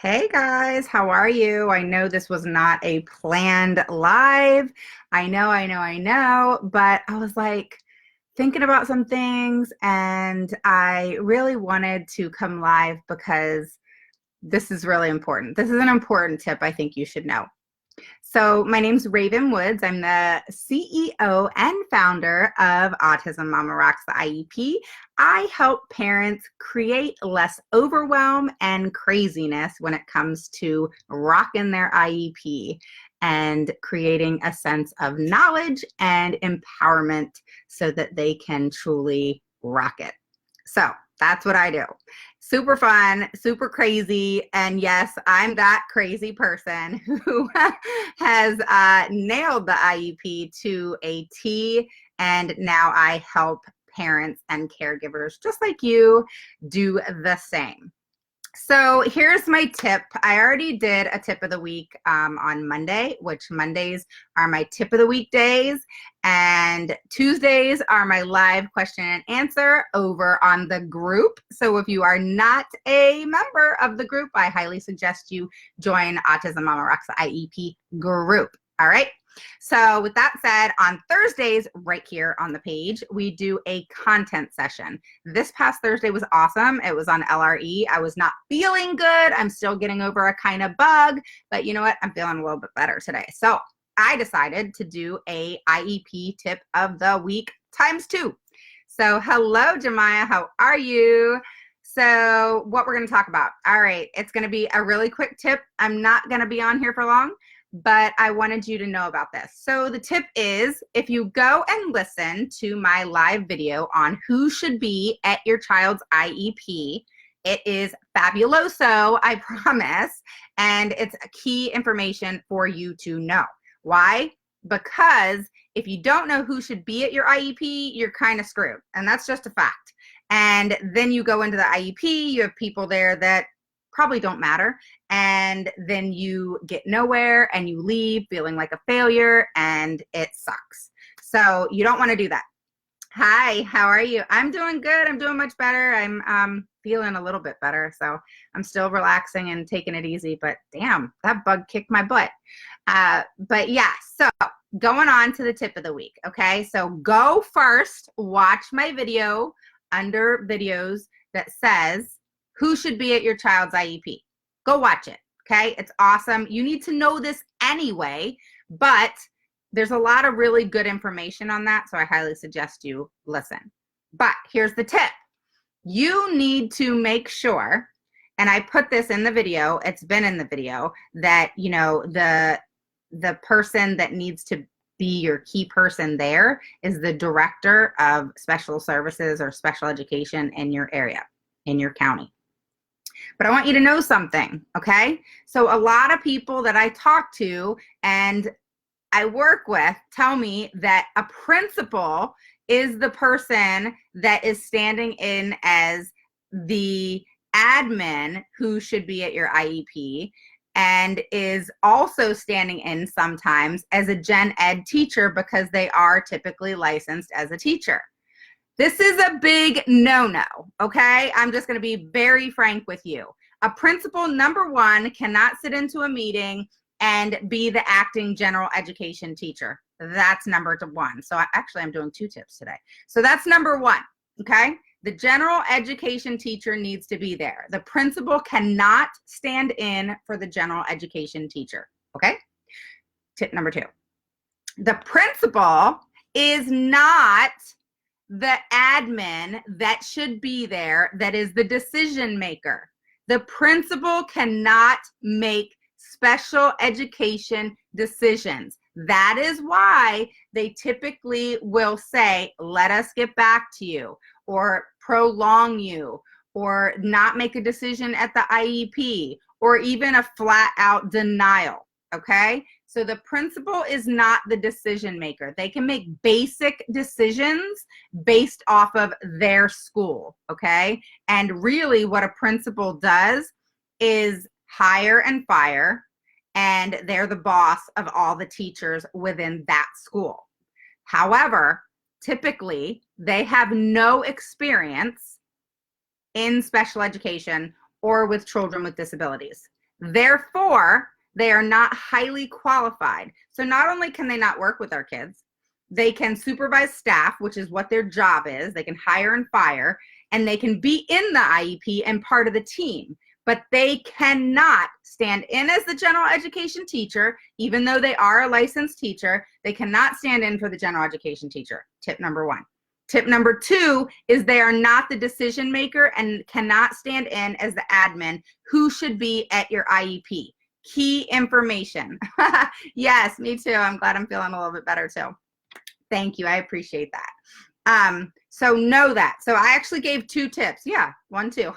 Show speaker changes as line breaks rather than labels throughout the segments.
Hey guys, how are you? I know this was not a planned live. I know, but I was like thinking about some things and I really wanted to come live because this is really important. This is an important tip I think you should know. So, my name's Raven Woods. I'm the CEO and founder of Autism Mama Rocks the IEP. I help parents create less overwhelm and craziness when it comes to rocking their IEP and creating a sense of knowledge and empowerment so that they can truly rock it. So, that's what I do. Super fun, super crazy. And yes, I'm that crazy person who has nailed the IEP to a T. And now I help parents and caregivers just like you do the same. So here's my tip. I already did a tip of the week on Monday, which Mondays are my tip of the week days. And Tuesdays are my live question and answer over on the group. So if you are not a member of the group, I highly suggest you join Autism Mama Rocks IEP group. All right. So with that said, on Thursdays, right here on the page, we do a content session. This past Thursday was awesome. It was on LRE. I was not feeling good. I'm still getting over a kind of bug, but you know what? I'm feeling a little bit better today. So I decided to do a IEP tip of the week ×2. So hello, Jemiah. How are you? So what we're going to talk about. All right. It's going to be a really quick tip. I'm not going to be on here for long, but I wanted you to know about this. So the tip is, if you go and listen to my live video on who should be at your child's IEP, it is fabuloso, I promise, and it's key information for you to know. Why? Because if you don't know who should be at your IEP, you're kind of screwed, and that's just a fact. And then you go into the IEP, you have people there that probably don't matter, and then you get nowhere and you leave feeling like a failure and it sucks. So you don't want to do that. Hi, how are you? I'm doing good. I'm doing much better. I'm feeling a little bit better. So I'm still relaxing and taking it easy, but damn, that bug kicked my butt. But yeah, so going on to the tip of the week. Okay, so go first, watch my video under videos that says who should be at your child's IEP. Go watch it, okay? It's awesome. You need to know this anyway, but there's a lot of really good information on that, so I highly suggest you listen. But here's the tip. You need to make sure, and I put this in the video, it's been in the video, that, you know, the person that needs to be your key person there is the director of special services or special education in your area, in your county. But I want you to know something, okay? So a lot of people that I talk to and I work with tell me that a principal is the person that is standing in as the admin who should be at your IEP and is also standing in sometimes as a gen ed teacher because they are typically licensed as a teacher. This is a big no-no, okay? I'm just going to be very frank with you. A principal, number one, cannot sit into a meeting and be the acting general education teacher. That's number one. So I'm doing 2 tips today. So that's number one, okay? The general education teacher needs to be there. The principal cannot stand in for the general education teacher, okay? Tip number 2. The principal is not the admin that should be there, that is the decision maker. The principal cannot make special education decisions. That is why they typically will say, let us get back to you, or prolong you, or not make a decision at the IEP, or even a flat out denial, okay? So the principal is not the decision maker. They can make basic decisions based off of their school, okay? And really what a principal does is hire and fire, and they're the boss of all the teachers within that school. However, typically they have no experience in special education or with children with disabilities. Therefore, they are not highly qualified. So not only can they not work with our kids, they can supervise staff, which is what their job is. They can hire and fire, and they can be in the IEP and part of the team. But they cannot stand in as the general education teacher, even though they are a licensed teacher. They cannot stand in for the general education teacher. Tip number one. Tip number two is they are not the decision maker and cannot stand in as the admin who should be at your IEP. Key information. Yes, me too. I'm glad I'm feeling a little bit better too. Thank you. I appreciate that. So know that. So I actually gave 2 tips. Yeah, 1, 2.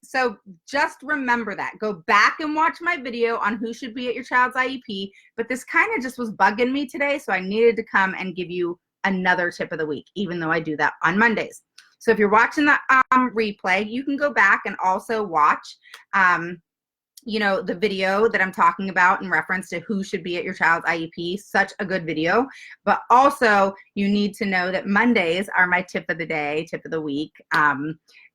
So just remember that. Go back and watch my video on who should be at your child's IEP. But this kind of just was bugging me today, so I needed to come and give you another tip of the week, even though I do that on Mondays. So if you're watching the replay, you can go back and also watch the video that I'm talking about in reference to who should be at your child's IEP. Such a good video. But also, you need to know that Mondays are my tip of the day, tip of the week,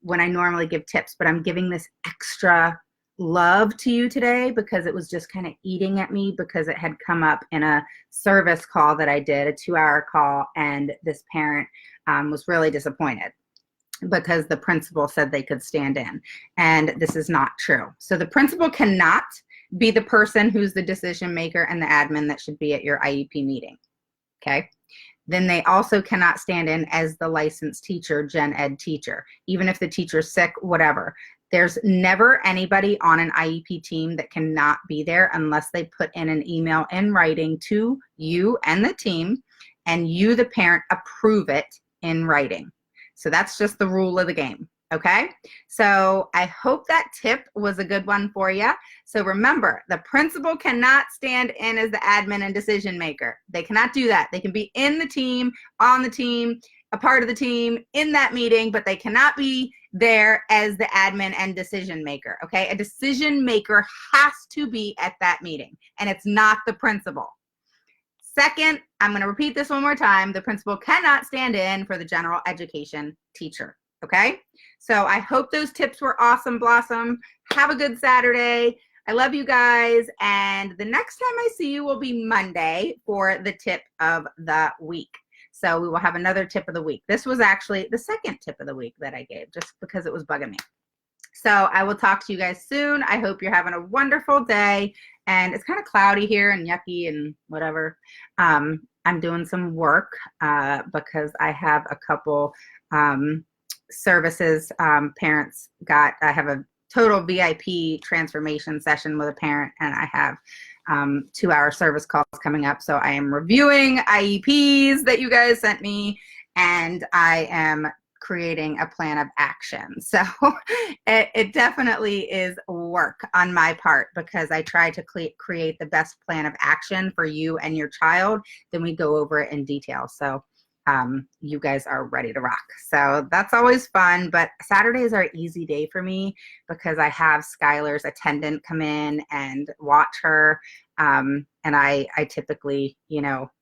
when I normally give tips. But I'm giving this extra love to you today because it was just kind of eating at me because it had come up in a service call that I did, a 2-hour call, and this parent was really disappointed because the principal said they could stand in, and this is not true. So the principal cannot be the person who's the decision maker and the admin that should be at your IEP meeting, okay? Then they also cannot stand in as the licensed teacher, gen ed teacher, even if the teacher's sick, whatever. There's never anybody on an IEP team that cannot be there unless they put in an email in writing to you and the team, and you, the parent, approve it in writing. So that's just the rule of the game, okay? So I hope that tip was a good one for you. So remember, the principal cannot stand in as the admin and decision maker. They cannot do that. They can be in the team, on the team, a part of the team, in that meeting, but they cannot be there as the admin and decision maker, okay? A decision maker has to be at that meeting, and it's not the principal. Second, I'm going to repeat this one more time. The principal cannot stand in for the general education teacher, okay? So I hope those tips were awesome, Blossom. Have a good Saturday. I love you guys. And the next time I see you will be Monday for the tip of the week. So we will have another tip of the week. This was actually the second tip of the week that I gave just because it was bugging me. So I will talk to you guys soon. I hope you're having a wonderful day. And it's kind of cloudy here and yucky and whatever. I'm doing some work because I have a couple services parents got. I have a total VIP transformation session with a parent, and I have 2-hour service calls coming up. So I am reviewing IEPs that you guys sent me, and I am creating a plan of action. So it definitely is work on my part because I try to create the best plan of action for you and your child. Then we go over it in detail. So you guys are ready to rock. So that's always fun, but Saturdays are an easy day for me because I have Skylar's attendant come in and watch her. And I typically,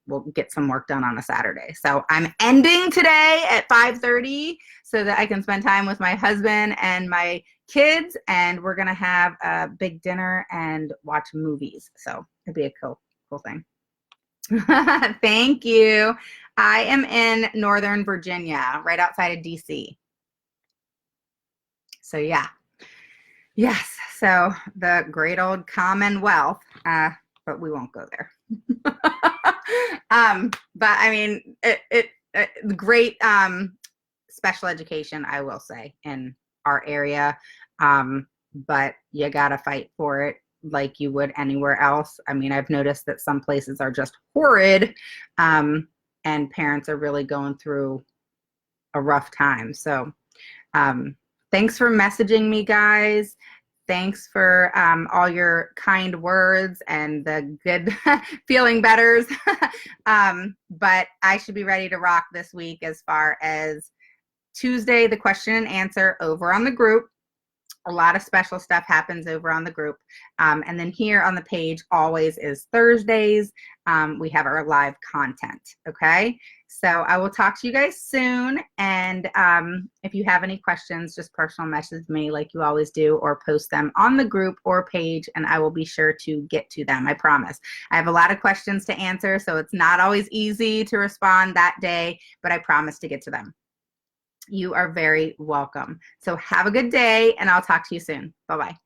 will get some work done on a Saturday. So I'm ending today at 5:30 so that I can spend time with my husband and my kids, and we're going to have a big dinner and watch movies. So it'd be a cool thing. Thank you. I am in Northern Virginia, right outside of DC. So yeah. Yes. So the great old Commonwealth, but we won't go there. But I mean, the great special education, I will say, in our area. But you gotta fight for it like you would anywhere else. I mean, I've noticed that some places are just horrid, and parents are really going through a rough time. So thanks for messaging me, guys. Thanks for all your kind words and the good feeling betters. But I should be ready to rock this week as far as Tuesday, the question and answer over on the group. A lot of special stuff happens over on the group. And then here on the page always is Thursdays. We have our live content, okay? So I will talk to you guys soon. And if you have any questions, just personal message me like you always do, or post them on the group or page, and I will be sure to get to them, I promise. I have a lot of questions to answer, so it's not always easy to respond that day, but I promise to get to them. You are very welcome. So have a good day, and I'll talk to you soon. Bye-bye.